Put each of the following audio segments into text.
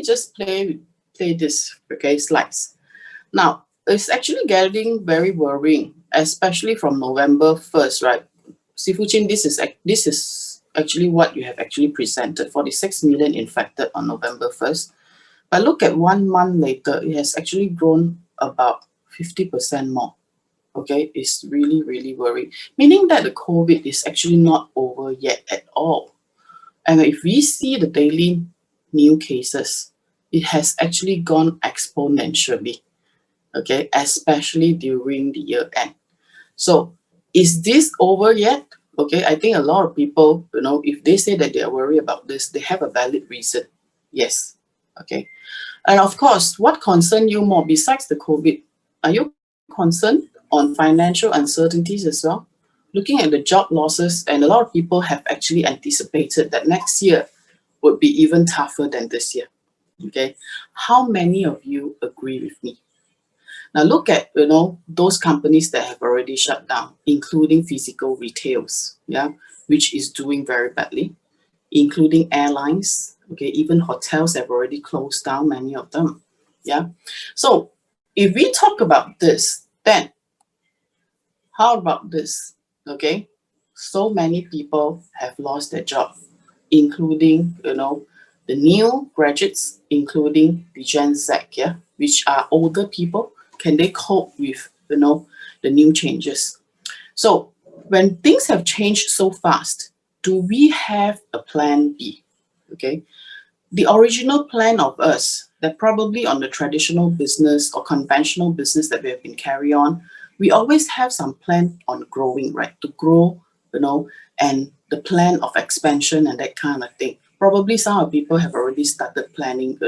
just play this, okay, slides. Now, it's actually getting very worrying, especially from November 1st, right? Sifu Chin, this is actually what you have actually presented, 46 million infected on November 1st. But look at 1 month later, it has actually grown about 50% more. Okay, it's really, really worrying, meaning that the COVID is actually not over yet at all. And if we see the daily new cases, it has actually gone exponentially, okay, especially during the year end. So is this over yet? Okay, I think a lot of people, if they say that they are worried about this, they have a valid reason. Yes, okay. And of course, what concerns you more besides the COVID? Are you concerned on financial uncertainties as well? Looking at the job losses, and a lot of people have actually anticipated that next year would be even tougher than this year. Okay, how many of you agree with me? Now look at those companies that have already shut down, including physical retails, yeah, which is doing very badly, including airlines. Okay, even hotels have already closed down, many of them. Yeah. So if we talk about this, then how about this? Okay, so many people have lost their job, including the new graduates, including the Gen Z, yeah, which are older people. Can they cope with the new changes? So when things have changed so fast, do we have a plan B? Okay, the original plan of us that probably on the traditional business or conventional business that we have been carry on, we always have some plan on growing, right? To grow, and the plan of expansion and that kind of thing. Probably some of people have already started planning,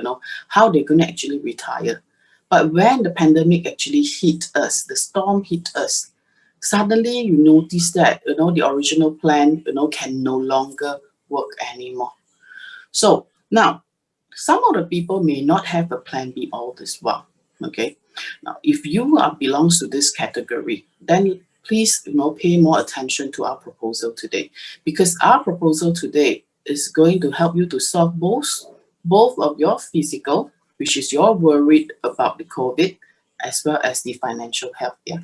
how they're going to actually retire. But when the pandemic actually hit us, the storm hit us, suddenly you notice that, the original plan, can no longer work anymore. So now, some of the people may not have a plan B all this while. Okay. Now, if you belongs to this category, then please pay more attention to our proposal today, because our proposal today is going to help you to solve both of your physical, which is you're worried about the COVID, as well as the financial health. Yeah.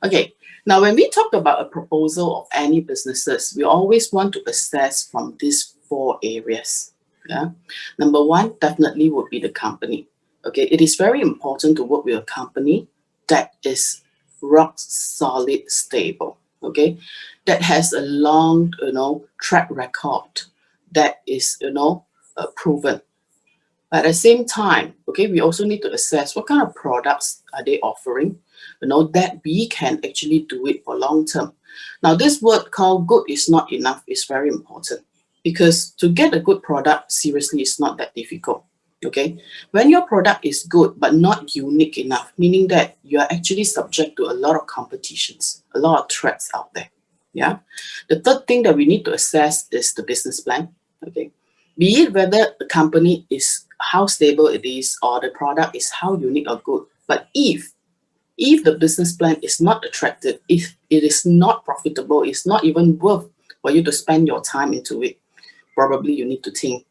Okay. Now, when we talk about a proposal of any businesses, we always want to assess from these 4 areas. Yeah. Number 1 definitely would be the company. Okay. It is very important to work with a company that is rock solid, stable. Okay. That has a long, track record that is, proven. But at the same time, okay, we also need to assess what kind of products are they offering, that we can actually do it for long term. Now, this word called good is not enough is very important, because to get a good product, seriously, is not that difficult. Okay, when your product is good but not unique enough, meaning that you are actually subject to a lot of competitions, a lot of threats out there. Yeah. The third thing that we need to assess is the business plan. Okay, be it whether the company is how stable it is or the product is how unique or good. But if the business plan is not attractive, if it is not profitable, it's not even worth for you to spend your time into it, probably you need to think,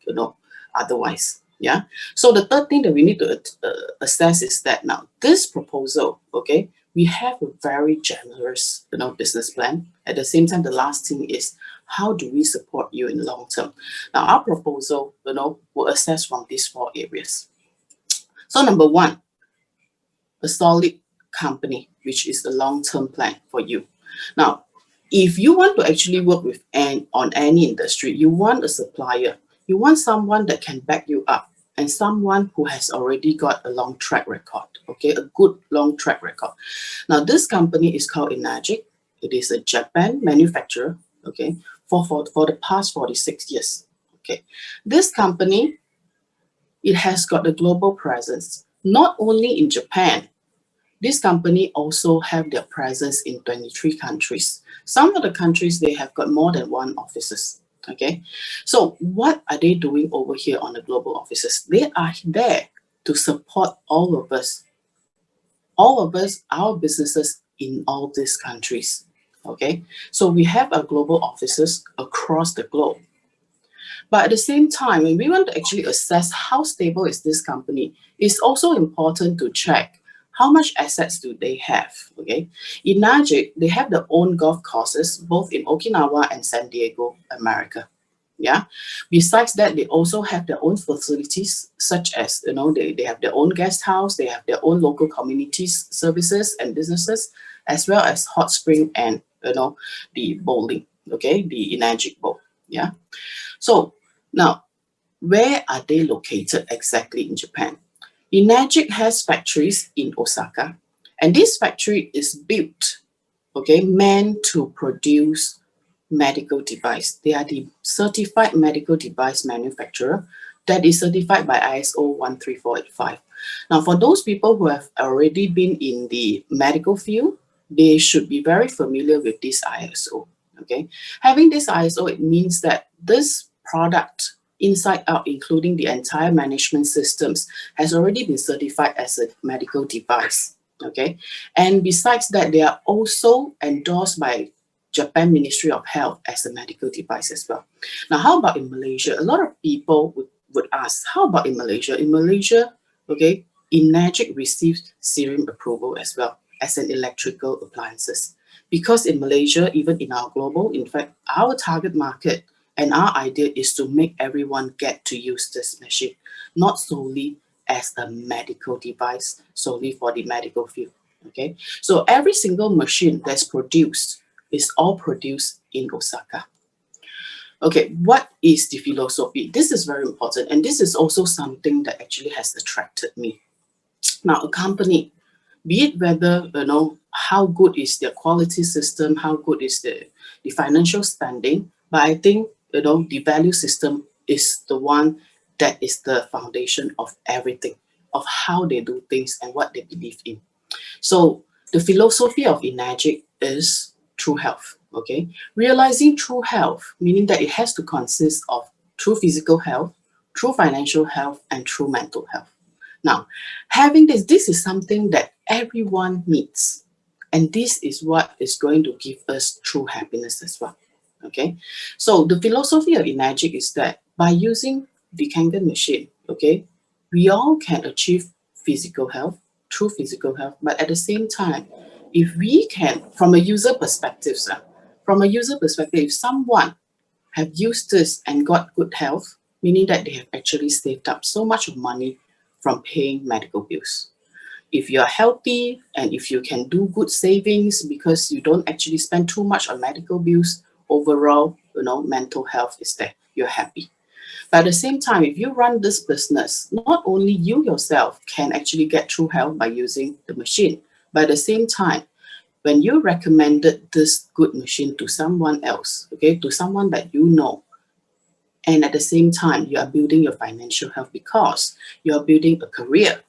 otherwise. Yeah. So the third thing that we need to assess is that now this proposal, okay, we have a very generous, business plan. At the same time, the last thing is how do we support you in the long term? Now, our proposal, will assess from these 4 areas. So number 1, a solid company, which is a long-term plan for you. Now, if you want to actually work with on any industry, you want a supplier, you want someone that can back you up, and someone who has already got a long track record, okay, a good long track record. Now, this company is called Enagic. It is a Japan manufacturer, okay, for the past 46 years. Okay, this company, it has got a global presence, not only in Japan. This company also have their presence in 23 countries. Some of the countries, they have got more than 1 offices. Okay, so what are they doing over here on the global offices? They are there to support all of us, our businesses in all these countries. Okay, so we have our global offices across the globe. But at the same time, when we want to actually assess how stable is this company, it's also important to check how much assets do they have. Okay, in Najik, they have their own golf courses both in Okinawa and San Diego, America. Yeah. Besides that, they also have their own facilities, such as they have their own guest house, they have their own local communities, services and businesses, as well as hot spring and the bowling. Okay, the Inagic Bowl. Yeah. So now, where are they located exactly in Japan? Enagic has factories in Osaka, and this factory is built, okay, meant to produce medical device. They are the certified medical device manufacturer that is certified by ISO 13485. Now, for those people who have already been in the medical field, they should be very familiar with this ISO. Okay, having this ISO, it means that this product inside out, including the entire management systems, has already been certified as a medical device. Okay, and besides that, they are also endorsed by Japan Ministry of Health as a medical device as well. Now, how about in Malaysia? A lot of people would ask, how about in Malaysia? In Malaysia, okay, Enagic received serum approval as well as an electrical appliances. Because in Malaysia, even in our global, in fact, our target market and our idea is to make everyone get to use this machine, not solely as a medical device, solely for the medical field. Okay, so every single machine that's produced is all produced in Osaka. Okay, what is the philosophy? This is very important, and this is also something that actually has attracted me. Now, a company, be it whether how good is their quality system, how good is the financial standing, but I think the value system is the one that is the foundation of everything, of how they do things and what they believe in. So the philosophy of Enagic is true health. Okay, realizing true health, meaning that it has to consist of true physical health, true financial health, and true mental health. Now, having this is something that everyone needs, and this is what is going to give us true happiness as well. Okay, so the philosophy of Enagic is that by using the Kangen machine, okay, we all can achieve physical health, true physical health, but at the same time, if we can, from a user perspective, sir, from a user perspective, if someone have used this and got good health, meaning that they have actually saved up so much of money from paying medical bills. If you're healthy and if you can do good savings because you don't actually spend too much on medical bills, overall, mental health is there. You're happy. But at the same time, if you run this business, not only you yourself can actually get true health by using the machine, but at the same time, when you recommended this good machine to someone else, okay, to someone that you know, and at the same time, you are building your financial health because you are building a career,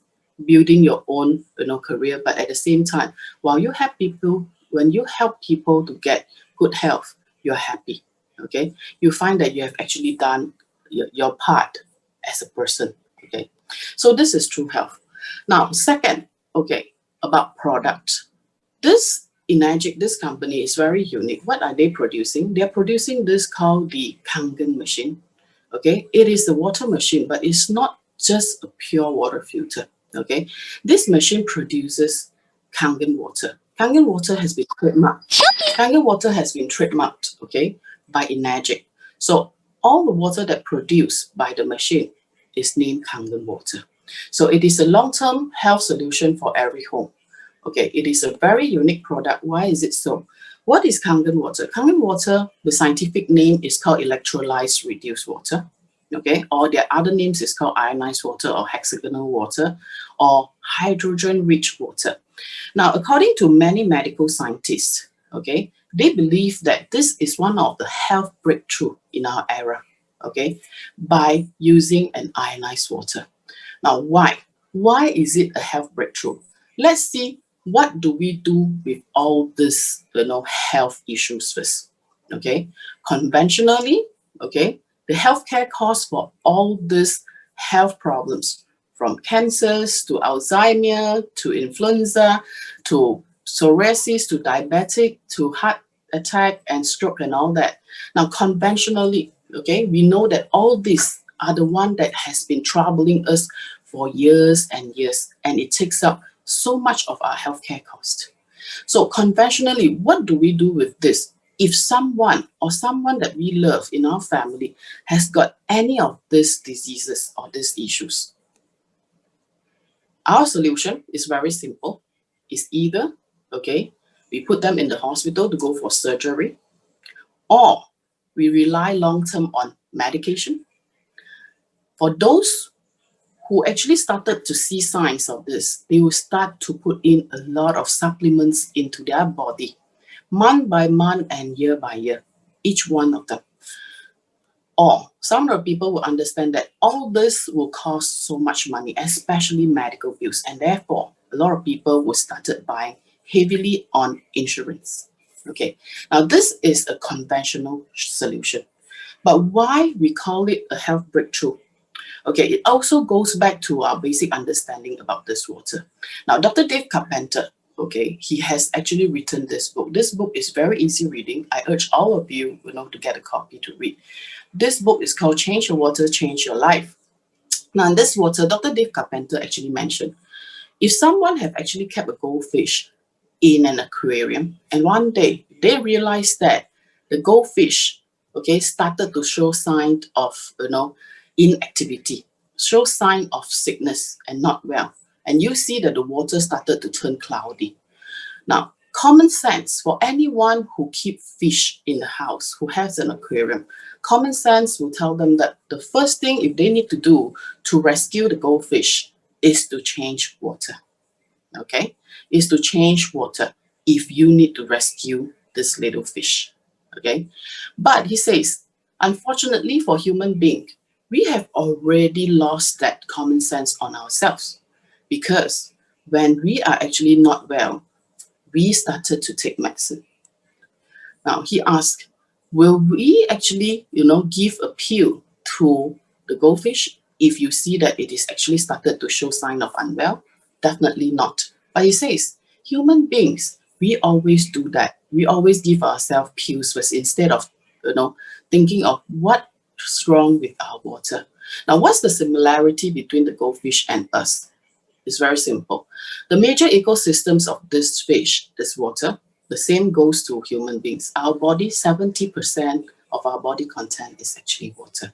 building your own, career. But at the same time, while you help people, when you help people to get good health, you're happy. Okay, you find that you have actually done your part as a person. Okay, so this is true health. Now, second, okay, about product. This Enagic, this company is very unique. What are they producing? They're producing this called the Kangen machine. Okay, it is a water machine, but it's not just a pure water filter. Okay, this machine produces Kangen water. Kangen water has been trademarked. Kangen water has been trademarked, okay, by Enagic. So all the water that produced by the machine is named Kangen water. So it is a long-term health solution for every home. Okay, it is a very unique product. Why is it so? What is Kangen water? Kangen water, the scientific name is called electrolyzed reduced water. Okay, or their other names is called ionized water or hexagonal water or hydrogen rich water. Now, according to many medical scientists, okay, they believe that this is one of the health breakthrough in our era, okay, by using an ionized water. Now, why? Why is it a health breakthrough? Let's see what do we do with all this, health issues first. Okay, conventionally, okay, the healthcare costs for all these health problems, from cancers to Alzheimer to influenza to psoriasis to diabetic to heart attack and stroke and all that. Now, conventionally, Okay, we know that all these are the one that has been troubling us for years and years, and it takes up so much of our healthcare cost. So conventionally, what do we do with this? If someone or someone that we love in our family has got any of these diseases or these issues, our solution is very simple. It's either, okay, we put them in the hospital to go for surgery, or we rely long term on medication. For those who actually started to see signs of this, they will start to put in a lot of supplements into their body, month by month and year by year, each one of them. Or some of the people will understand that all this will cost so much money, especially medical bills, and therefore a lot of people will started buying heavily on insurance. Okay, now this is a conventional solution, but why we call it a health breakthrough? Okay, it also goes back to our basic understanding about this water. Now, Dr. Dave Carpenter, okay, he has actually written this book. This book is very easy reading. I urge all of you, to get a copy to read. This book is called Change Your Water, Change Your Life. Now, in this water, Dr. Dave Carpenter actually mentioned, if someone have actually kept a goldfish in an aquarium, and one day they realized that the goldfish, okay, started to show signs of, inactivity, show sign of sickness and not well, and you see that the water started to turn cloudy. Now, common sense for anyone who keep fish in the house, who has an aquarium, common sense will tell them that the first thing if they need to do to rescue the goldfish is to change water. Okay, is to change water if you need to rescue this little fish. Okay, but he says, unfortunately for human being, we have already lost that common sense on ourselves, because when we are actually not well, we started to take medicine. Now he asked, will we actually, give a pill to the goldfish if you see that it is actually started to show sign of unwell? Definitely not. But he says, human beings, we always do that. We always give ourselves pills first instead of, thinking of what's wrong with our water. Now, what's the similarity between the goldfish and us? It's very simple. The major ecosystems of this fish, this water, the same goes to human beings. Our body, 70% of our body content is actually water.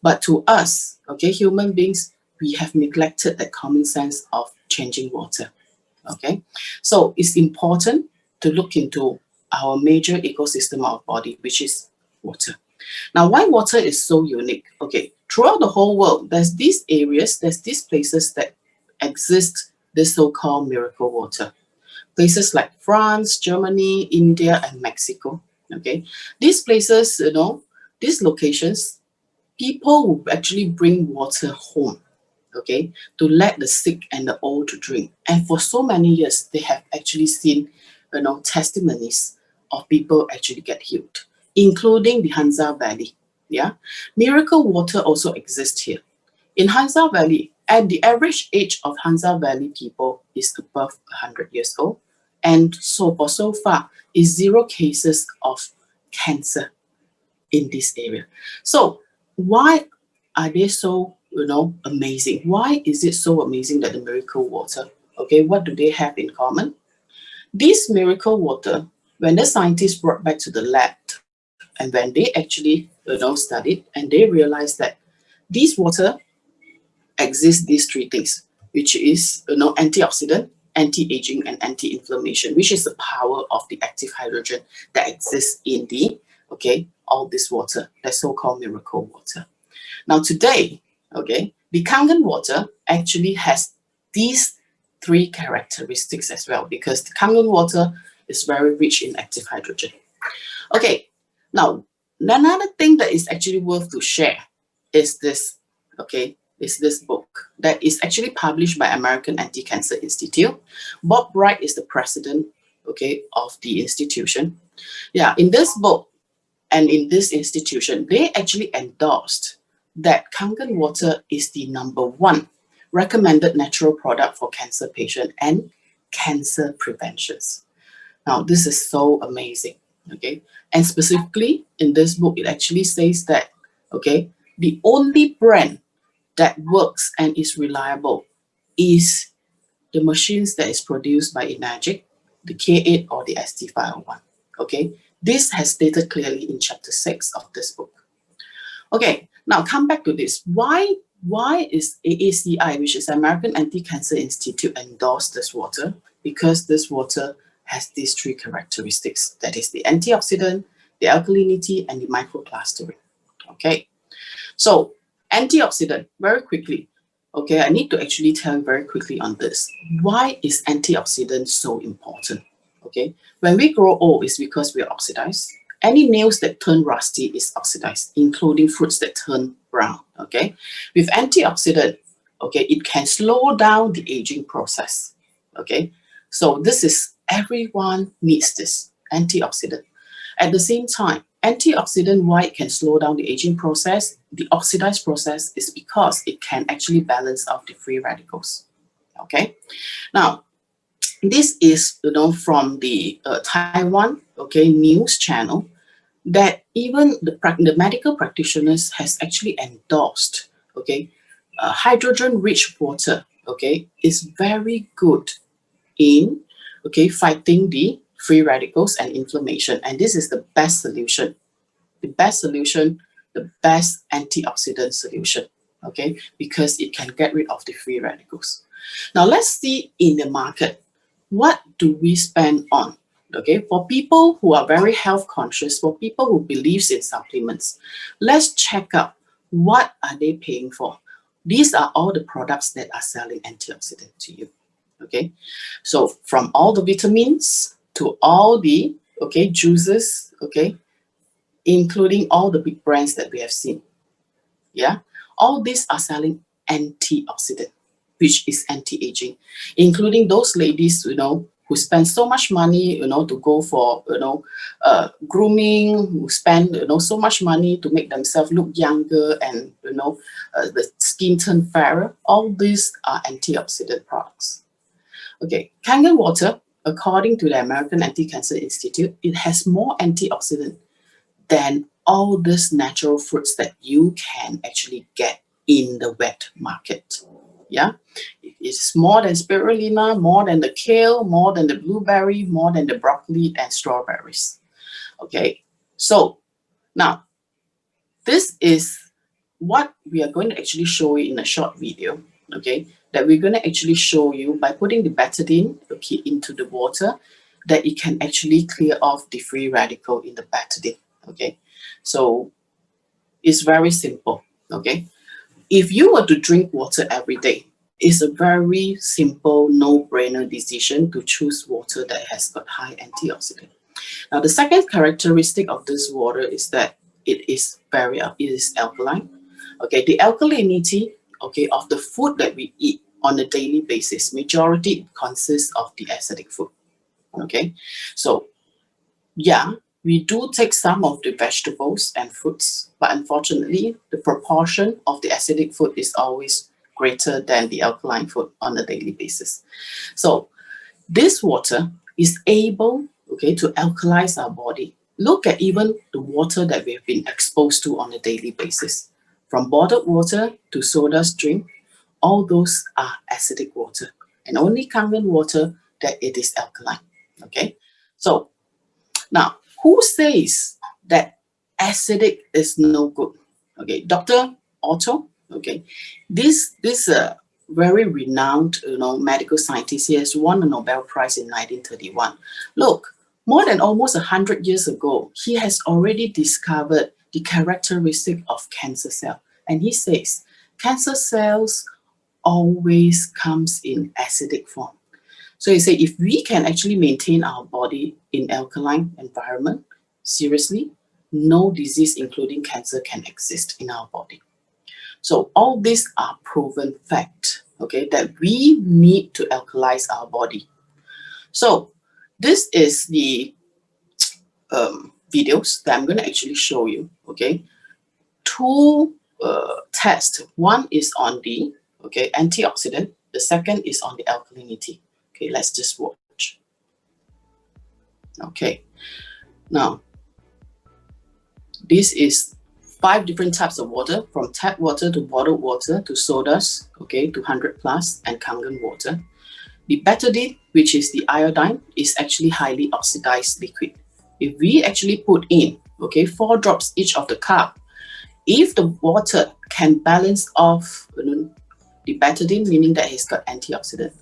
But to us, okay, human beings, we have neglected that common sense of changing water. Okay, so it's important to look into our major ecosystem of our body, which is water. Now, why water is so unique? Okay, throughout the whole world, there's these areas, there's these places that exist this so-called miracle water. Places like France, Germany, India, and Mexico. Okay, these places, these locations, people will actually bring water home, okay, to let the sick and the old to drink. And for so many years, they have actually seen, testimonies of people actually get healed, including the Hansa Valley. Yeah, miracle water also exists here. In Hansa Valley, at the average age of Hansa Valley people is above 100 years old. And so far is 0 cases of cancer in this area. So why are they so, amazing? Why is it so amazing that the miracle water, okay, what do they have in common? This miracle water, when the scientists brought back to the lab and when they actually, studied, and they realized that this water exists these 3 things, which is, antioxidant, anti-aging, and anti-inflammation, which is the power of the active hydrogen that exists in the, all this water, the so-called miracle water. Now today, okay, the Kangen water actually has these 3 characteristics as well, because the Kangen water is very rich in active hydrogen. Okay, now another thing that is actually worth to share is this, is this book that is actually published by American Anti-Cancer Institute. Bob Bright is the president, of the institution. Yeah, in this book and in this institution, they actually endorsed that Kangen water is the #1 recommended natural product for cancer patient and cancer preventions. Now, this is so amazing, okay? And specifically in this book, it actually says that okay, the only brand that works and is reliable is the machines that is produced by Enagic, the K8 or the ST501. Okay, this has stated clearly in chapter 6 of this book. Okay, now come back to this. Why is AACI, which is American Anti-Cancer Institute, endorsed this water? Because this water has these three characteristics. That is the antioxidant, the alkalinity, and the microclustering. Okay, so antioxidant, very quickly. Okay, I need to actually tell you very quickly on this. Why is antioxidant so important? Okay, when we grow old, it's because we are oxidized. Any nails that turn rusty is oxidized, including fruits that turn brown. Okay, with antioxidant, okay, it can slow down the aging process. Okay, so this is everyone needs this antioxidant. At the same time, antioxidant, why it can slow down the aging process, the oxidized process, is because it can actually balance out the free radicals. Okay, now this is from the Taiwan news channel that even the medical practitioners has actually endorsed hydrogen-rich water is very good in fighting the free radicals and inflammation, and this is the best solution, the best solution, the best antioxidant solution, because it can get rid of the free radicals. Now let's see in the market, what do we spend on? Okay, for people who are very health conscious, for people who believes in supplements, let's check out what are they paying for. These are all the products that are selling antioxidant to you. Okay, so from all the vitamins to all the juices, including all the big brands that we have seen. Yeah, all these are selling antioxidant, which is anti-aging, including those ladies, who spend so much money, to go for, grooming, who spend, so much money to make themselves look younger and, the skin turn fairer. All these are antioxidant products. Okay, Kangen water, according to the American Anti-Cancer Institute, it has more antioxidant than all these natural fruits that you can actually get in the wet market. Yeah, it's more than spirulina, more than the kale, more than the blueberry, more than the broccoli and strawberries. Okay, so now this is what we are going to actually show you in a short video. Okay, that we're going to actually show you by putting the betadine into the water, that it can actually clear off the free radical in the betadine. Okay, so it's very simple. Okay, if you were to drink water every day, it's a very simple, no-brainer decision to choose water that has got high antioxidant. Now, the second characteristic of this water is that it is alkaline. Okay, the alkalinity of the food that we eat on a daily basis, majority consists of the acidic food. Okay, so yeah, we do take some of the vegetables and fruits, but unfortunately, the proportion of the acidic food is always greater than the alkaline food on a daily basis. So this water is able, to alkalize our body. Look at even the water that we've been exposed to on a daily basis. From bottled water to soda stream, all those are acidic water. And only Kangen water that it is alkaline. Okay, so now, who says that acidic is no good? Okay, Dr. Otto. Okay, this very renowned medical scientist. He has won a Nobel Prize in 1931. Look, more than almost 100 years ago, he has already discovered the characteristic of cancer cell, and he says cancer cells always comes in acidic form. So you say if we can actually maintain our body in alkaline environment, seriously, no disease, including cancer, can exist in our body. So all these are proven fact, that we need to alkalize our body. So this is the videos that I'm going to actually show you. Two tests. One is on the antioxidant. The second is on the alkalinity. Okay, let's just watch. Okay, now this is 5 different types of water, from tap water to bottled water to sodas, okay, to 100 plus, and Kangen water. The betadine, which is the iodine, is actually highly oxidized liquid. If we actually put in, okay, 4 drops each of the cup, if the water can balance off the betadine, meaning that it's got antioxidant.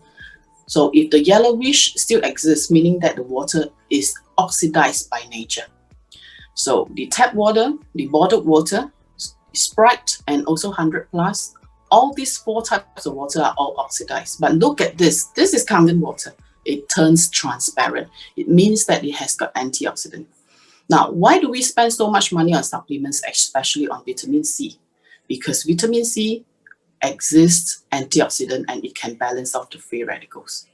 So if the yellowish still exists, meaning that the water is oxidized by nature. So the tap water, the bottled water, Sprite, and also 100 plus, all these 4 types of water are all oxidized. But look at this. This is Kangen water. It turns transparent. It means that it has got antioxidant. Now, why do we spend so much money on supplements, especially on vitamin C? Because vitamin C exists antioxidant and it can balance off the free radicals.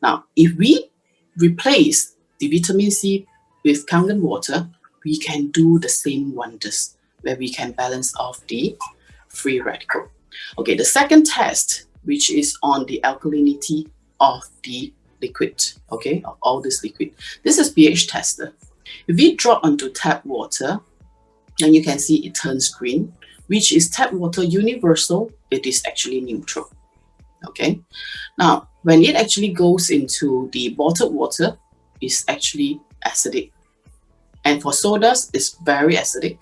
Now, if we replace the vitamin C with Kangen water, we can do the same wonders where we can balance off the free radical. Okay, the second test, which is on the alkalinity of the liquid, okay, of all this liquid. This is pH tester. If we drop onto tap water, then you can see it turns green, which is tap water universal. It is actually neutral. Okay, now when it actually goes into the bottled water, it's actually acidic. And for sodas, it's very acidic.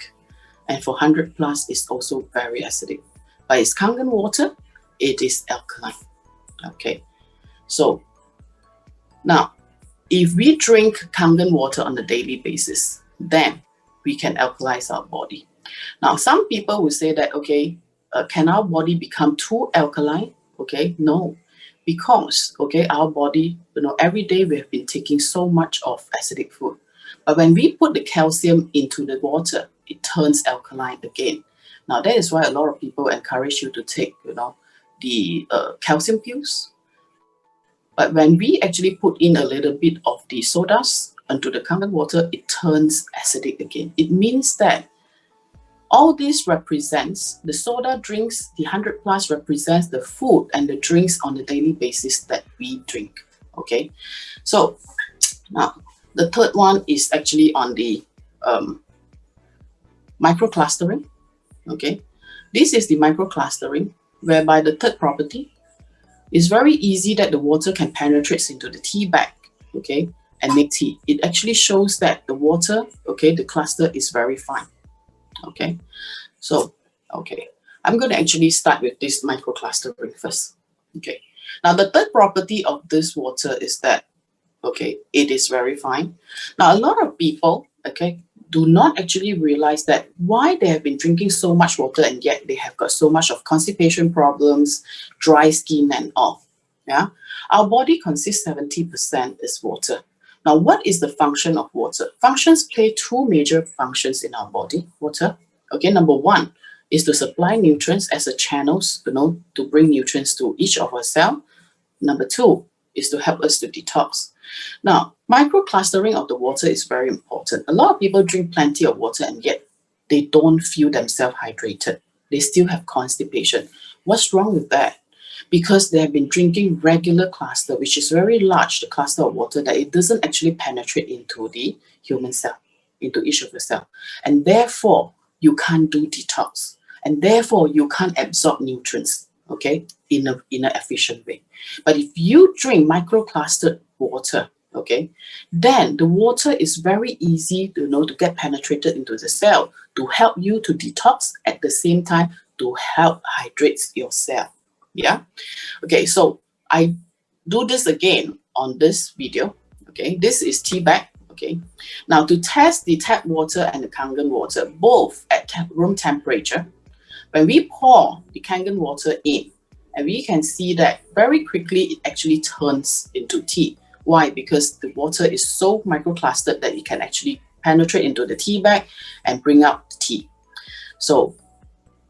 And for 100 plus, it's also very acidic. But it's Kangen water, it is alkaline. Okay, so now if we drink Kangen water on a daily basis, then we can alkalize our body. Now, some people will say that, okay, can our body become too alkaline? Okay, no, because, okay, our body, every day we have been taking so much of acidic food. But when we put the calcium into the water, it turns alkaline again. Now, that is why a lot of people encourage you to take, the calcium pills. But when we actually put in a little bit of the sodas into the Kangen water, it turns acidic again. It means that all this represents the soda drinks, the 100 plus represents the food and the drinks on a daily basis that we drink. Okay, so now the third one is actually on the microclustering. Okay, this is the microclustering, whereby the third property is very easy that the water can penetrate into the tea bag, okay, and make tea. It actually shows that the water, okay, the cluster is very fine. Okay, so, okay, I'm going to actually start with this microclustering first. Okay, now the third property of this water is that, okay, it is very fine. Now, a lot of people, okay, do not actually realize that why they have been drinking so much water and yet they have got so much of constipation problems, dry skin and all. Yeah, our body consists 70% is water. Now, what is the function of water? Functions play 2 major functions in our body, water. Okay, number 1 is to supply nutrients as a channels, to bring nutrients to each of our cell. Number 2 is to help us to detox. Now, microclustering of the water is very important. A lot of people drink plenty of water and yet they don't feel themselves hydrated. They still have constipation. What's wrong with that? Because they have been drinking regular cluster, which is very large, the cluster of water, that it doesn't actually penetrate into the human cell, into each of the cell. And therefore, you can't do detox. And therefore, you can't absorb nutrients, okay, in an efficient way. But if you drink microclustered water, okay, then the water is very easy to get penetrated into the cell to help you to detox, at the same time to help hydrate your cell. Yeah, okay, so I do this again on this video. Okay, this is tea bag. Okay, now to test the tap water and the Kangen water both at room temperature, when we pour the Kangen water in, and we can see that very quickly it actually turns into tea. Why? Because the water is so microclustered that it can actually penetrate into the tea bag and bring out the tea. So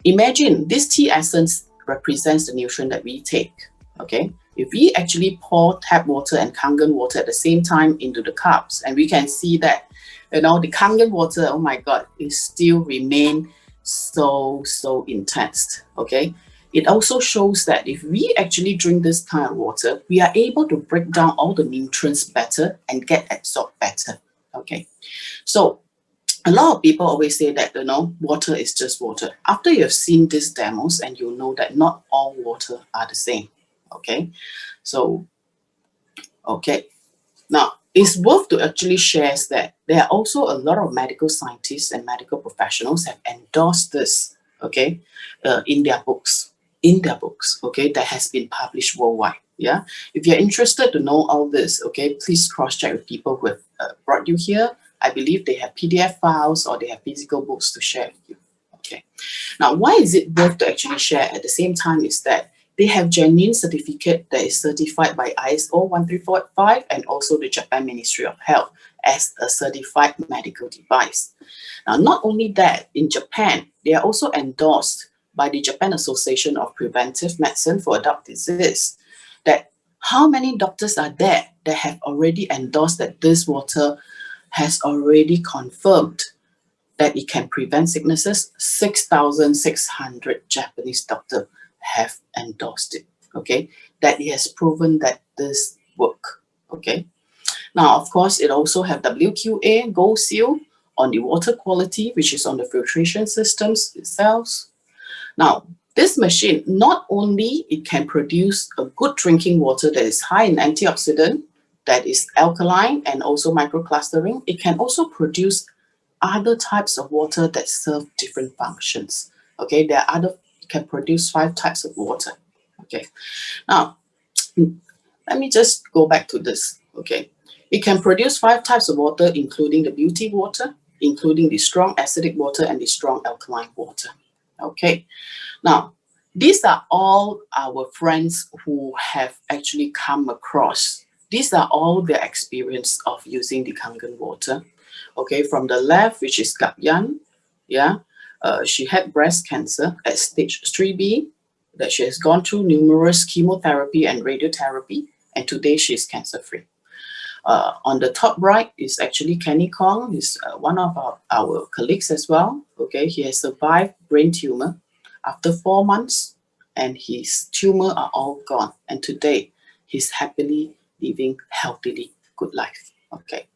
imagine this tea essence represents the nutrient that we take. Okay, if we actually pour tap water and Kangen water at the same time into the cups, and we can see that the Kangen water, oh my god, it still remain so intense. Okay, it also shows that if we actually drink this kind of water, we are able to break down all the nutrients better and get absorbed better. Okay, so a lot of people always say that, water is just water. After you've seen these demos, and you know that not all water are the same. Okay, so okay, now it's worth to actually share that there are also a lot of medical scientists and medical professionals have endorsed this. Okay, in their books, okay, that has been published worldwide. Yeah, if you're interested to know all this, okay, please cross check with people who have brought you here. I believe they have PDF files or they have physical books to share with you. Okay, now why is it worth to actually share at the same time is that they have genuine certificate that is certified by ISO 13485 and also the Japan Ministry of Health as a certified medical device. Now, not only that, in Japan, they are also endorsed by the Japan Association of Preventive Medicine for Adult Disease. That how many doctors are there that have already endorsed that this water has already confirmed that it can prevent sicknesses? 6,600 Japanese doctors have endorsed it. Okay, that it has proven that this work. Okay, now of course it also have WQA Gold Seal on the water quality, which is on the filtration systems itself. Now this machine, not only it can produce a good drinking water that is high in antioxidant, that is alkaline and also microclustering, it can also produce other types of water that serve different functions. Okay, there are other, you can produce 5 types of water. Okay, now let me just go back to this. Okay, it can produce 5 types of water, including the beauty water, including the strong acidic water and the strong alkaline water. Okay, now these are all our friends who have actually come across. These are all their experience of using the Kangen water. Okay, from the left, which is Gap-yan, yeah, she had breast cancer at stage 3B, that she has gone through numerous chemotherapy and radiotherapy, and today she's cancer-free. On the top right is actually Kenny Kong. He's one of our colleagues as well. Okay, he has survived brain tumor after 4 months, and his tumor are all gone. And today, he's happily living healthily, good life. Okay.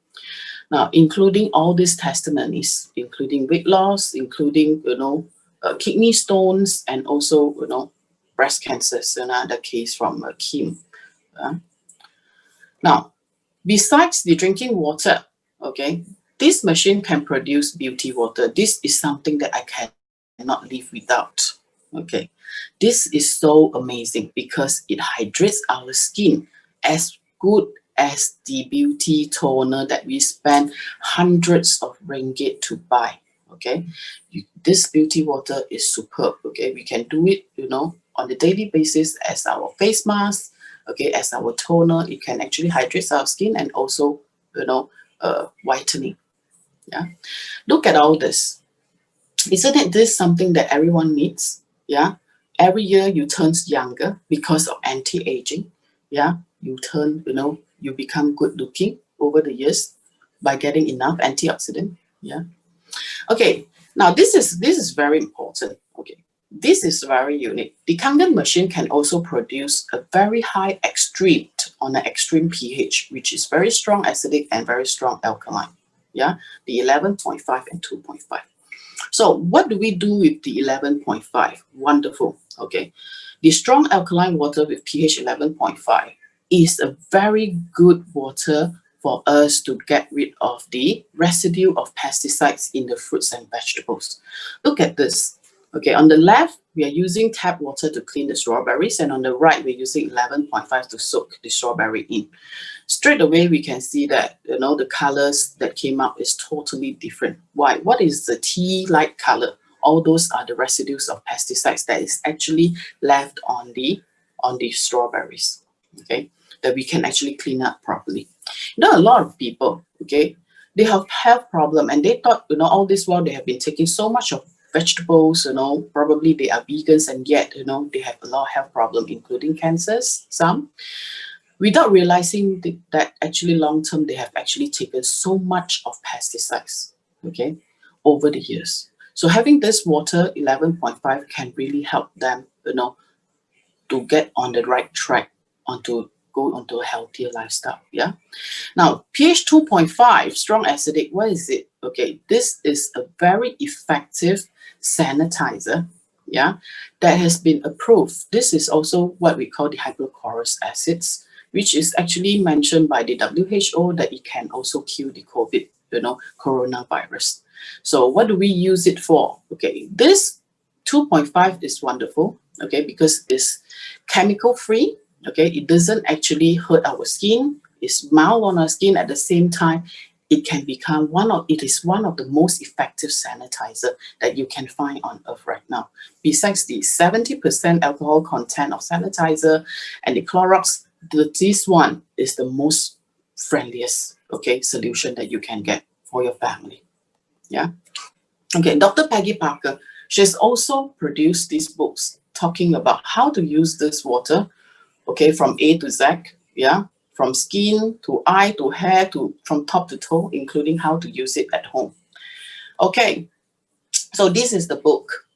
Now, including all these testimonies, including weight loss, including kidney stones, and also breast cancers. Another case from Kim. Now, besides the drinking water, okay, this machine can produce beauty water. This is something that I cannot live without. Okay, this is so amazing because it hydrates our skin as good as the beauty toner that we spend hundreds of ringgit to buy. Okay, this beauty water is superb. Okay, we can do it, on a daily basis as our face mask. Okay, as our toner, it can actually hydrate our skin and also, whitening. Yeah, look at all this. Isn't it this something that everyone needs? Yeah, every year you turn younger because of anti-aging. Yeah, you turn, you become good looking over the years by getting enough antioxidant. Yeah. Okay, now this is very important. Okay, this is very unique. The Kangen machine can also produce a very high extreme on an extreme pH, which is very strong acidic and very strong alkaline. Yeah, the 11.5 and 2.5. So what do we do with the 11.5? Wonderful. Okay, the strong alkaline water with pH 11.5 is a very good water for us to get rid of the residue of pesticides in the fruits and vegetables. Look at this. Okay, on the left, we are using tap water to clean the strawberries, and on the right, we're using 11.5 to soak the strawberry in. Straight away, we can see that, the colors that came up is totally different. Why? What is the tea light color? All those are the residues of pesticides that is actually left on the strawberries. Okay, that we can actually clean up properly. A lot of people, okay, they have health problem and they thought, all this while they have been taking so much of vegetables, probably they are vegans, and yet, they have a lot of health problem, including cancers, some, without realizing that actually long term they have actually taken so much of pesticides, okay, over the years. So having this water 11.5 can really help them, to get on the right track, onto go onto a healthier lifestyle. Yeah. Now, pH 2.5, strong acidic, what is it? Okay, this is a very effective sanitizer, yeah, that has been approved. This is also what we call the hypochlorous acids, which is actually mentioned by the WHO that it can also kill the COVID, coronavirus. So what do we use it for? Okay, this 2.5 is wonderful, okay, because it's chemical free, okay, it doesn't actually hurt our skin, it's mild on our skin. At the same time, it is one of the most effective sanitizer that you can find on earth right now. Besides the 70% alcohol content of sanitizer and the Clorox, this one is the most friendliest, okay, solution that you can get for your family. Yeah. Okay, Dr. Peggy Parker, she's also produced these books talking about how to use this water, okay, from A to Z, yeah, from skin to eye to hair to from top to toe, including how to use it at home. Okay, so this is the book,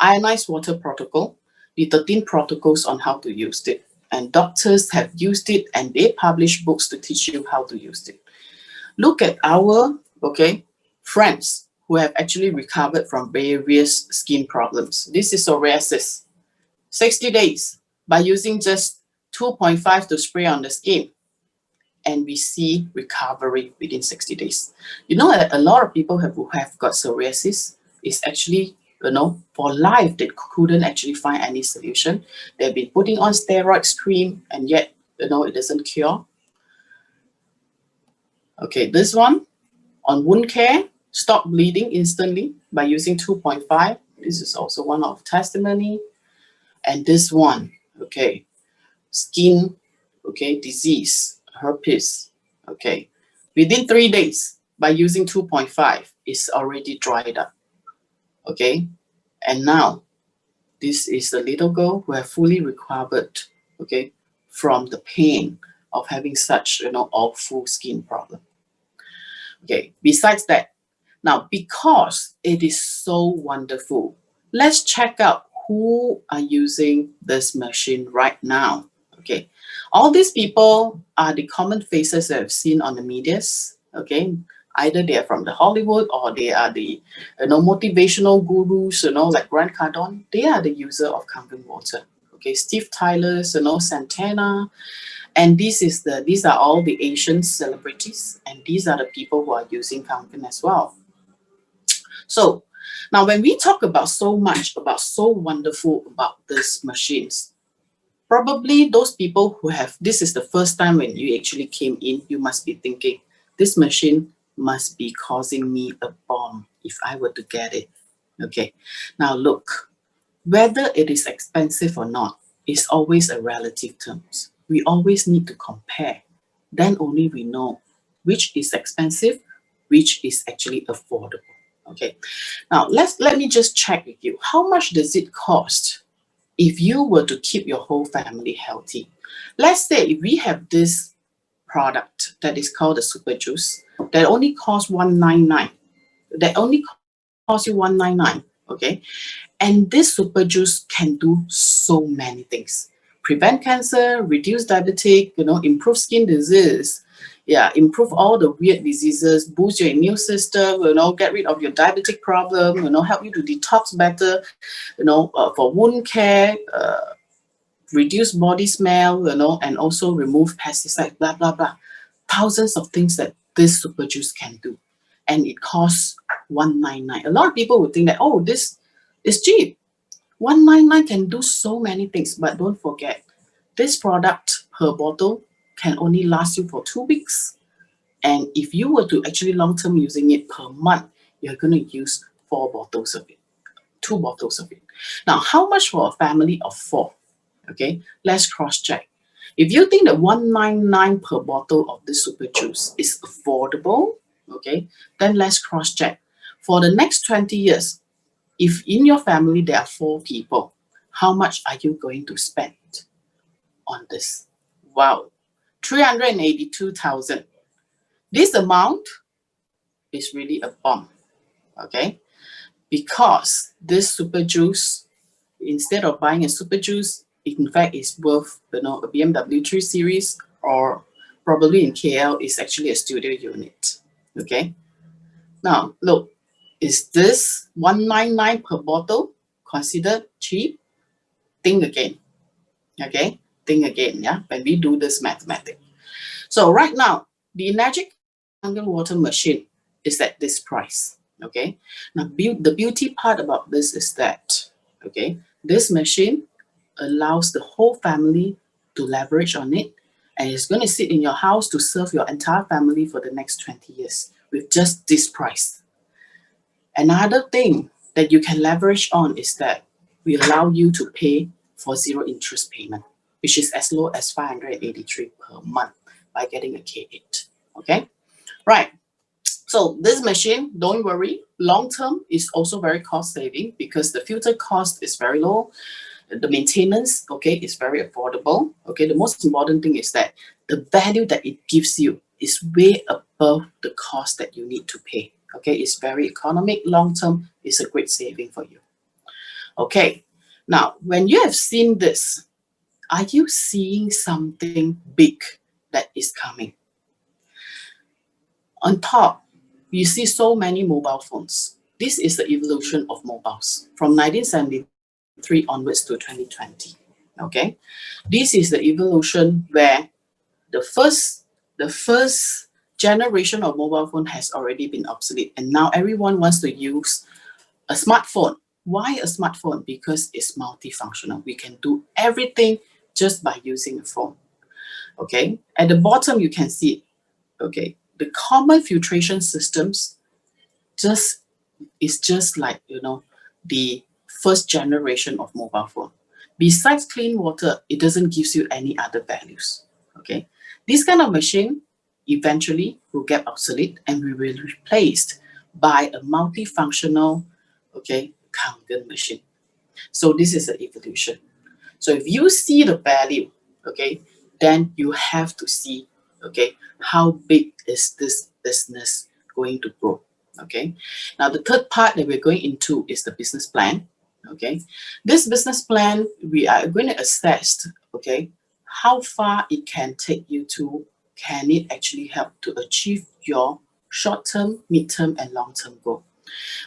Ionized Water Protocol, the 13 protocols on how to use it. And doctors have used it and they publish books to teach you how to use it. Look at our, okay, friends who have actually recovered from various skin problems. This is psoriasis. 60 days by using just 2.5 to spray on the skin, and we see recovery within 60 days. You know, a lot of people who have got psoriasis is actually, for life, they couldn't actually find any solution. They've been putting on steroids cream, and yet, it doesn't cure. Okay, this one, on wound care, stop bleeding instantly by using 2.5. This is also one of testimony. And this one, okay, skin, okay, disease, herpes, okay, within 3 days by using 2.5, it's already dried up, okay. And now this is the little girl who have fully recovered, okay, from the pain of having such, awful skin problem. Okay, besides that, now because it is so wonderful, let's check out who are using this machine right now. Okay, all these people are the common faces that I've seen on the medias. Okay, either they are from the Hollywood or they are the motivational gurus, like Grant Cardone. They are the user of Kangen water. Okay, Steve Tyler, Santana, and these are all the Asian celebrities, and these are the people who are using Kangen as well. So now when we talk about so wonderful about these machines, probably those people who have, this is the first time when you actually came in, you must be thinking, this machine must be causing me a bomb if I were to get it. Okay, now look, whether it is expensive or not is always a relative terms. We always need to compare. Then only we know which is expensive, which is actually affordable. Okay, now let me just check with you. How much does it cost if you were to keep your whole family healthy? Let's say if we have this product that is called the Super Juice that only costs $199. That only costs you $199. Okay, and this Super Juice can do so many things. Prevent cancer, reduce diabetic, improve skin disease, yeah, improve all the weird diseases, boost your immune system, get rid of your diabetic problem, help you to detox better, for wound care, reduce body smell, and also remove pesticides, blah, blah, blah. Thousands of things that this Super Juice can do. And it costs $199. A lot of people would think that, oh, this is cheap. $199 can do so many things, but don't forget, this product per bottle can only last you for 2 weeks. And if you were to actually long-term using it per month, you're going to use 4 bottles of it, 2 bottles of it. Now, how much for a family of 4? Okay, let's cross-check. If you think that $199 per bottle of this Super Juice is affordable, okay, then let's cross-check. For the next 20 years, if in your family there are 4 people, how much are you going to spend on this? Wow, 382,000. This amount is really a bomb, okay? Because this Super Juice, instead of buying a Super Juice, in fact, is worth, a BMW 3 Series or probably in KL is actually a studio unit. Okay. Now look, is this 199 per bottle considered cheap? Think again. Okay, think again. Yeah, when we do this mathematics. So right now, the Energic Kangen water machine is at this price. Okay. Now the beauty part about this is that, okay, this machine allows the whole family to leverage on it, and it's going to sit in your house to serve your entire family for the next 20 years with just this price. Another thing that you can leverage on is that we allow you to pay for zero interest payment, which is as low as 583 per month by getting a K8. Okay, right. So this machine, don't worry, long term is also very cost saving because the filter cost is very low. The maintenance, okay, is very affordable. Okay, the most important thing is that the value that it gives you is way above the cost that you need to pay. Okay, it's very economic, long term, it's a great saving for you. Okay, now when you have seen this, are you seeing something big that is coming? On top, you see so many mobile phones. This is the evolution of mobiles from 1973 onwards to 2020. Okay, this is the evolution where the first generation of mobile phone has already been obsolete, and now everyone wants to use a smartphone. Why a smartphone? Because it's multifunctional. We can do everything just by using a phone. Okay, at the bottom you can see, okay, the common filtration systems just is just like, you know, the first generation of mobile phone. Besides clean water, it doesn't give you any other values. Okay, this kind of machine eventually will get obsolete and we will be replaced by a multifunctional, okay, Kangen machine. So this is an evolution. So if you see the value, okay, then you have to see, okay, how big is this business going to grow. Okay, now the third part that we're going into is the business plan. Okay, this business plan, we are going to assess, okay, how far it can take you to, can it actually help to achieve your short-term, mid-term, and long-term goal.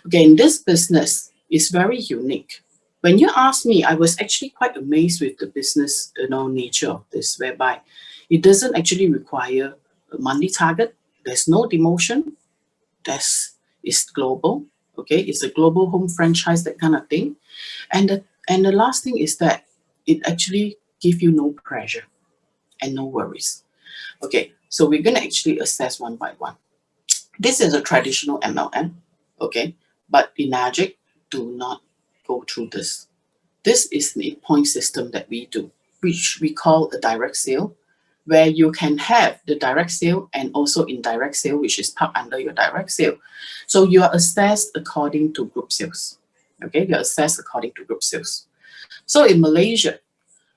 Okay, in this business, it's very unique. When you ask me, I was actually quite amazed with the business, you know, nature of this, whereby it doesn't actually require a monthly target. There's no demotion. It's global. Okay, it's a global home franchise, that kind of thing. And the last thing is that it actually gives you no pressure and no worries. Okay, so we're gonna actually assess one by one. This is a traditional MLM, okay, but Enagic do not go through this. This is the point system that we do, which we call a direct sale, where you can have the direct sale and also indirect sale, which is parked under your direct sale. So you are assessed according to group sales. Okay, you're assessed according to group sales. So in Malaysia,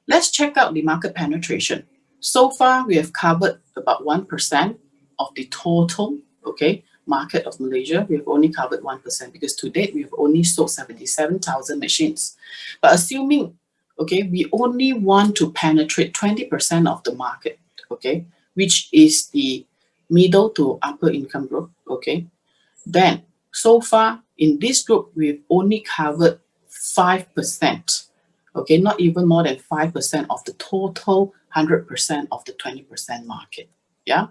let's check out the market penetration. So far, we have covered about 1% of the total, okay, market of Malaysia. We have only covered 1% because to date, we have only sold 77,000 machines. But assuming, okay, we only want to penetrate 20% of the market, okay, which is the middle to upper income group, okay, then so far in this group, we've only covered 5%. Okay, not even more than 5% of the total 100% of the 20% market. Yeah.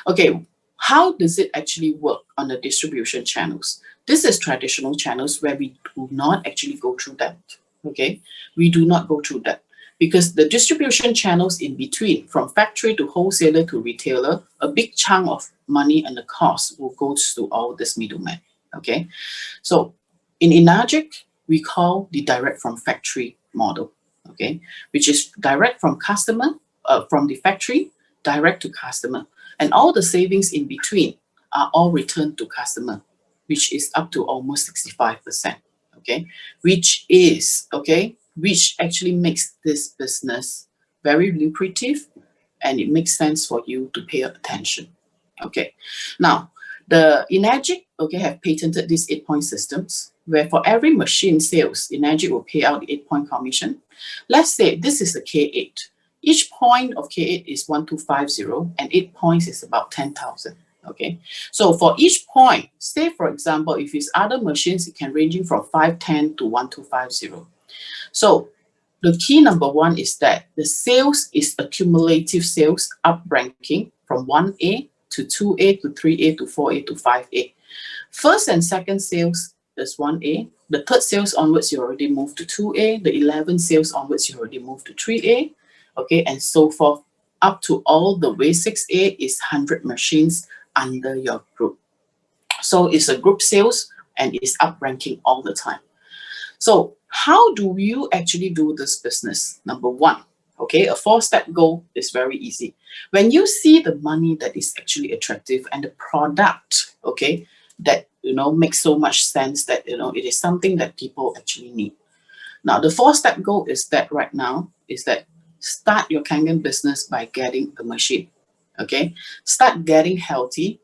Okay, how does it actually work on the distribution channels? This is traditional channels where we do not actually go through that. Okay, we do not go through that because the distribution channels in between, from factory to wholesaler to retailer, a big chunk of money and the cost will go to all this middleman. Okay, so in Enagic, we call the direct from factory model, okay, which is direct from customer, from the factory, direct to customer. And all the savings in between are all returned to customer, which is up to almost 65%, okay, which actually makes this business very lucrative and it makes sense for you to pay attention. Okay, now the Enagic, okay, have patented these 8-point systems where for every machine sales, Enagic will pay out the 8-point commission. Let's say this is a K8. Each point of K8 is 1250 and 8 points is about 10,000. Okay, so for each point, say for example, if it's other machines, it can ranging from 510 to 1250. So the key number one is that the sales is accumulative sales up ranking from 1A to 2A to 3A to 4A to 5A. First and second sales is 1A. The third sales onwards, you already moved to 2A. The 11 sales onwards, you already moved to 3A. Okay, and so forth. Up to all the way 6A is 100 machines under your group. So it's a group sales and it's up ranking all the time. So how do you actually do this business? Number one, okay, a 4-step goal is very easy. When you see the money that is actually attractive and the product, okay, that, makes so much sense that, it is something that people actually need. Now, the 4-step goal is that right now is that start your Kangen business by getting a machine, okay? Start getting healthy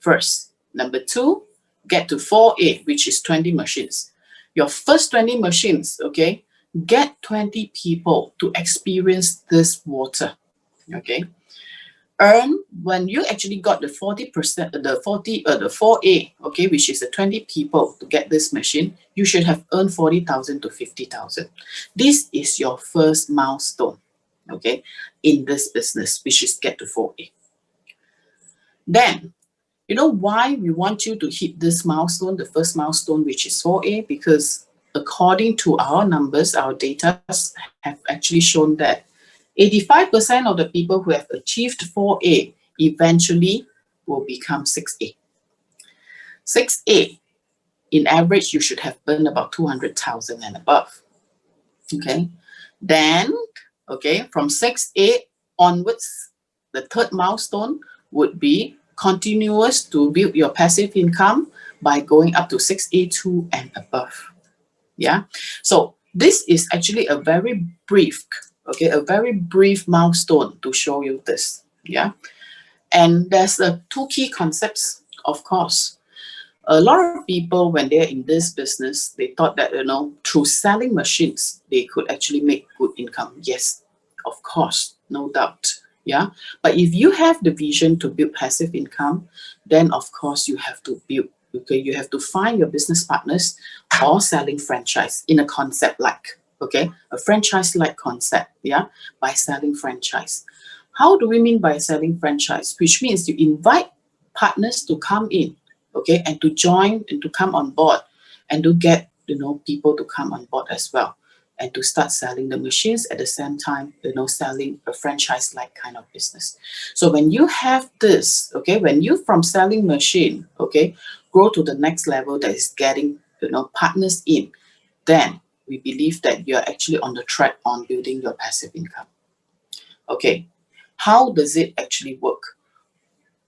first. Number two, get to 4A, which is 20 machines. Your first 20 machines, okay, get 20 people to experience this water, okay? Earn, when you actually got the 40%, the 4A, okay, which is the 20 people to get this machine, you should have earned 40,000 to 50,000. This is your first milestone, okay, in this business, which is get to 4A. Then, you know why we want you to hit this milestone, the first milestone, which is 4A? Because according to our numbers, our data have actually shown that 85% of the people who have achieved 4A eventually will become 6A. 6A, in average, you should have earned about 200,000 and above. Okay. Then, okay, from 6A onwards, the third milestone would be continuous to build your passive income by going up to 6A2 and above. Yeah. So this is actually a very brief, okay, a very brief milestone to show you this. Yeah. And there's two key concepts, of course. A lot of people, when they're in this business, they thought that, through selling machines, they could actually make good income. Yes, of course, no doubt. Yeah. But if you have the vision to build passive income, then of course you have to build, okay, you have to find your business partners or selling franchise in a concept like, okay, a franchise-like concept, yeah, by selling franchise. How do we mean by selling franchise? Which means you invite partners to come in, okay, and to join and to come on board and to get, people to come on board as well and to start selling the machines at the same time, selling a franchise-like kind of business. So when you have this, okay, when you from selling machine, okay, grow to the next level that is getting, partners in, then we believe that you're actually on the track on building your passive income. Okay, how does it actually work?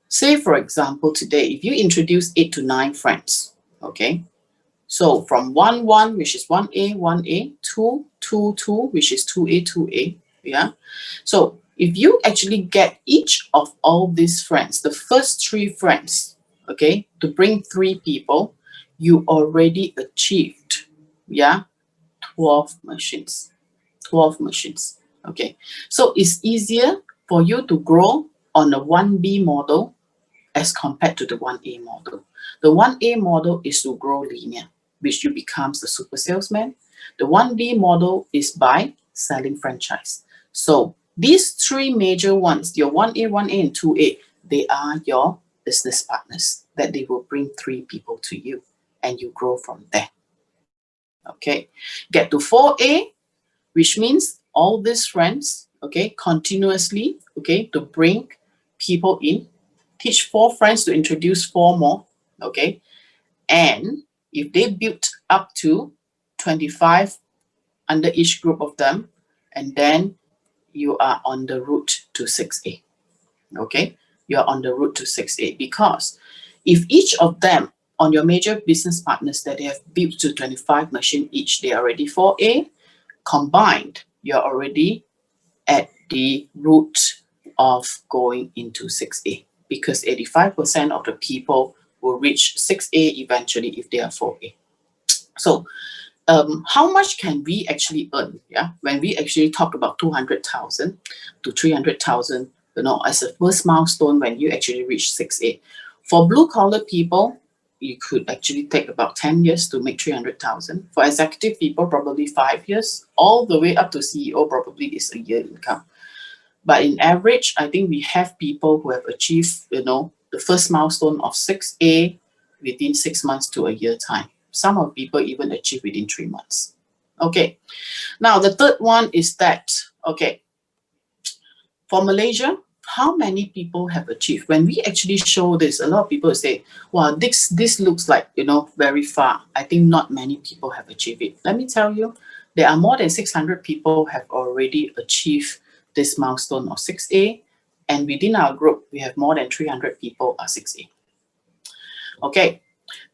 Say, for example, today, if you introduce 8 to 9 friends, okay, so from 1, 1, which is 1A, 1A, 2, 2, 2, which is 2A, 2A, yeah. So if you actually get each of all these friends, the first 3 friends, okay, to bring 3 people, you already achieved, yeah, 12 machines. 12 machines, okay. So it's easier for you to grow on a 1B model as compared to the 1A model. The 1A model is to grow linear, which you becomes the super salesman. The 1B model is by selling franchise. So these 3 major ones, your 1A, 1A, and 2A, they are your business partners that they will bring 3 people to you and you grow from there. Okay, get to 4A, which means all these friends, okay, continuously, okay, to bring people in, teach 4 friends to introduce 4 more, okay, and if they build up to 25 under each group of them, and then you are on the route to 6A, okay, you are on the route to 6A, because if each of them on your major business partners that they have built to 25 machine each, they are already 4A, combined, you're already at the root of going into 6A, because 85% of the people will reach 6A eventually if they are 4A. So how much can we actually earn? Yeah, when we actually talk about 200,000 to 300,000, as a first milestone when you actually reach 6A. For blue collar people, you could actually take about 10 years to make 300,000. For executive people, probably 5 years, all the way up to CEO, probably is a year income. But in average, I think we have people who have achieved, the first milestone of 6A within 6 months to a year time. Some of people even achieve within 3 months. Okay. Now the third one is that, okay, for Malaysia, how many people have achieved? When we actually show this, a lot of people say, wow, this looks like, very far. I think not many people have achieved it. Let me tell you, there are more than 600 people have already achieved this milestone of 6A. And within our group, we have more than 300 people are 6A. Okay.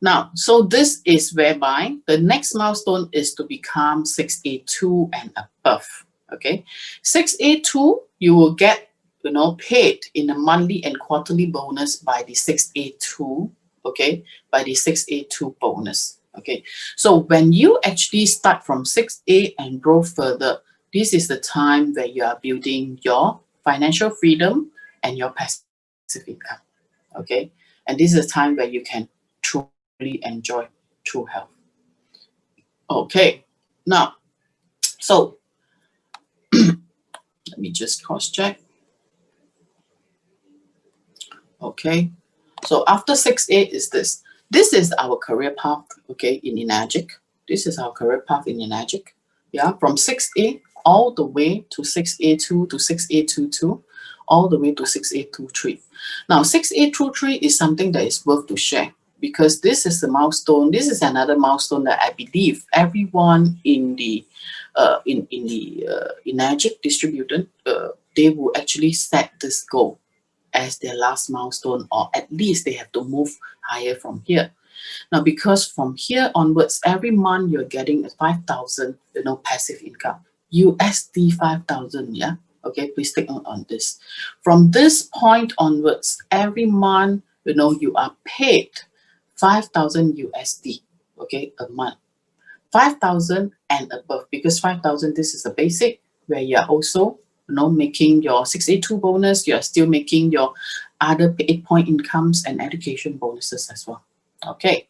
Now, so this is whereby the next milestone is to become 6A2 and above. Okay, 6A2, you will get, paid in a monthly and quarterly bonus by the 6A2. Okay, by the 6A2 bonus. Okay, so when you actually start from 6A and grow further, this is the time where you are building your financial freedom and your passive income. Okay, and this is a time where you can truly enjoy true health. Okay, now, so let me just cross check. Okay, so after 6A is this. This is our career path, okay, in Enagic. This is our career path in Enagic. Yeah, from 6A all the way to 6A2 to 6A22, all the way to 6A23. Now, 6A23 is something that is worth to share, because this is the milestone. This is another milestone that I believe everyone in the Enagic distributor, they will actually set this goal as their last milestone, or at least they have to move higher from here. Now, because from here onwards, every month you're getting a 5,000, passive income. USD 5,000, yeah? Okay, please take note on this. From this point onwards, every month, you are paid 5,000 USD, okay, a month. 5,000 and above, because 5,000, this is the basic, where you are also, making your 6A2 bonus, you are still making your other 8-point incomes and education bonuses as well. Okay,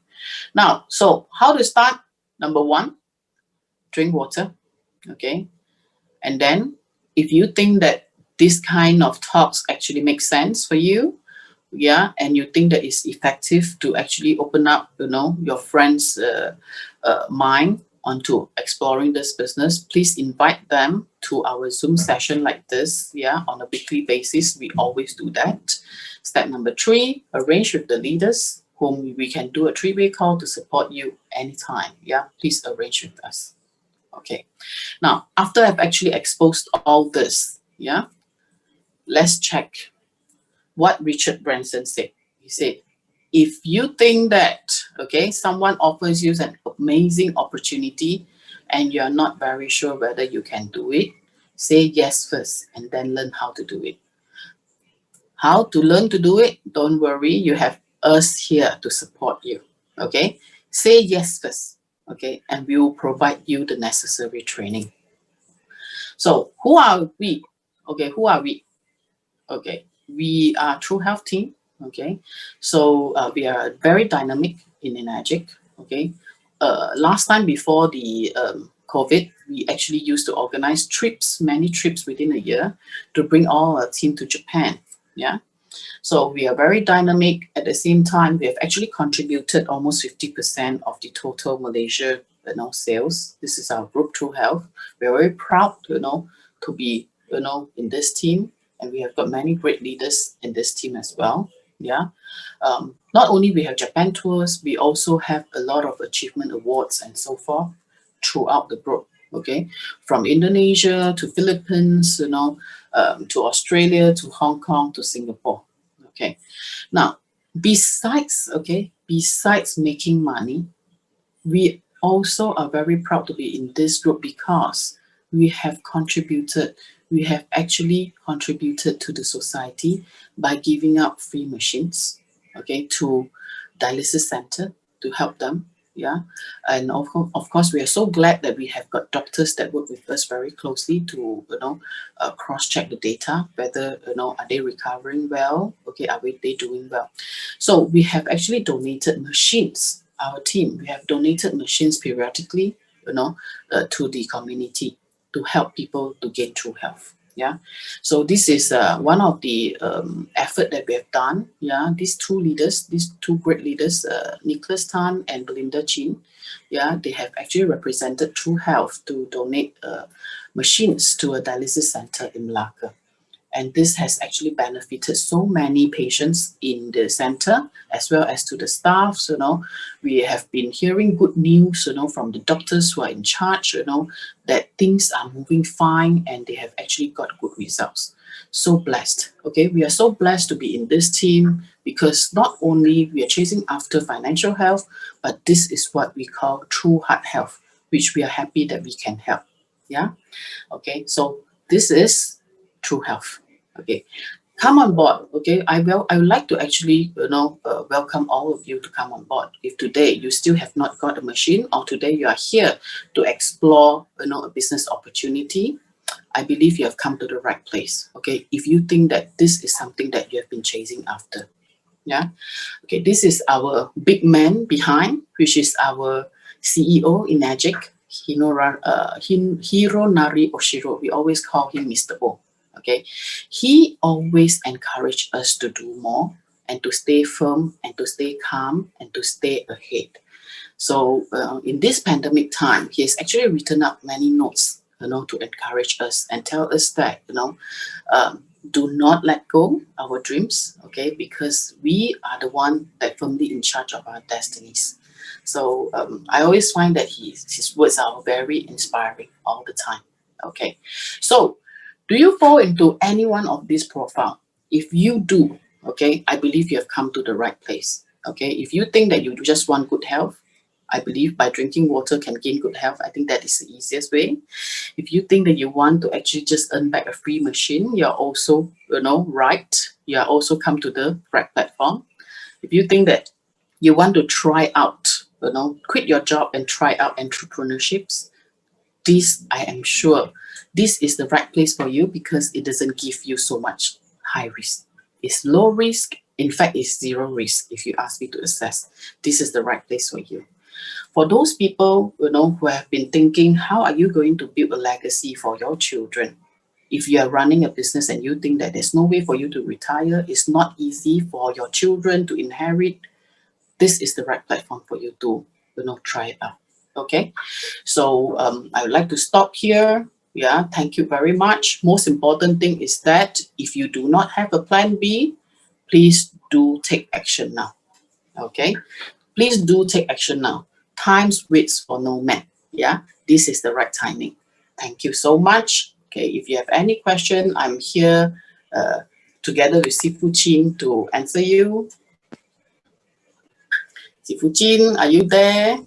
now, so how to start? Number one, drink water, okay? And then if you think that this kind of talks actually make sense for you, yeah, and you think that it's effective to actually open up, your friends' mind onto exploring this business, please invite them to our Zoom session like this, yeah, on a weekly basis. We always do that. Step number 3, arrange with the leaders whom we can do a 3-way call to support you anytime. Yeah, please arrange with us. Okay. Now, after I've actually exposed all this, yeah, let's check what Richard Branson said. He said, if you think that, okay, someone offers you an amazing opportunity and you're not very sure whether you can do it, say yes first and then learn how to do it. How to learn to do it? Don't worry, you have us here to support you. Okay, say yes first. Okay, and we will provide you the necessary training. So who are we? Okay, who are we? Okay, we are True Health team. Okay, so we are very dynamic in Enagic. Okay, last time before the COVID, we actually used to organize trips, many trips within a year, to bring all our team to Japan. Yeah, so we are very dynamic. At the same time, we have actually contributed almost 50% of the total Malaysia, sales. This is our group, True Health. We're very proud, to be, in this team, and we have got many great leaders in this team as well. Yeah. Not only we have Japan tours, we also have a lot of achievement awards and so forth throughout the group. Okay, from Indonesia to Philippines, to Australia, to Hong Kong, to Singapore. Okay, now besides making money, we also are very proud to be in this group because we have actually contributed to the society by giving out free machines, okay, to dialysis center to help them, Yeah, and of course, we are so glad that we have got doctors that work with us very closely to, cross-check the data, whether, are they recovering well? Okay, are they doing well? So we have actually donated machines. Our team, we have donated machines periodically, to the community to help people to gain true health. Yeah, so this is one of the effort that we have done. Yeah, these two great leaders, Nicholas Tan and Belinda Chin, yeah, they have actually represented True Health to donate machines to a dialysis center in Malacca. And this has actually benefited so many patients in the center as well as to the staff. We have been hearing good news, from the doctors who are in charge, that things are moving fine and they have actually got good results. So blessed. Okay, we are so blessed to be in this team because not only we are chasing after financial health, but this is what we call true heart health, which we are happy that we can help. Yeah. Okay, so this is True Health. Okay, come on board. Okay, I would like to actually, welcome all of you to come on board. If today you still have not got a machine, or today you are here to explore, a business opportunity, I believe you have come to the right place. Okay, if you think that this is something that you have been chasing after. Yeah. Okay, this is our big man behind, which is our CEO in Magic, Hironari Oshiro. We always call him Mr. O. Okay, he always encouraged us to do more and to stay firm and to stay calm and to stay ahead. So in this pandemic time, he has actually written up many notes, to encourage us and tell us that, do not let go our dreams, okay, because we are the one that firmly in charge of our destinies. So I always find that his words are very inspiring all the time. Okay, so do you fall into any one of these profile? If you do, okay, I believe you have come to the right place. Okay, if you think that you just want good health, I believe by drinking water can gain good health. I think that is the easiest way. If you think that you want to actually just earn back a free machine, you're also, right. You are also come to the right platform. If you think that you want to try out, quit your job and try out entrepreneurships, this, I am sure, this is the right place for you because it doesn't give you so much high risk. It's low risk. In fact, it's zero risk if you ask me to assess. This is the right place for you. For those people, who have been thinking, how are you going to build a legacy for your children? If you are running a business and you think that there's no way for you to retire, it's not easy for your children to inherit, this is the right platform for you to, try it out. Okay, so I would like to stop here. Yeah, thank you very much. Most important thing is that if you do not have a plan B, please do take action now. Okay, please do take action now. Times waits for no man. Yeah, this is the right timing. Thank you so much. Okay, if you have any question, I'm here together with Sifu Chin to answer you. Sifu Chin, are you there?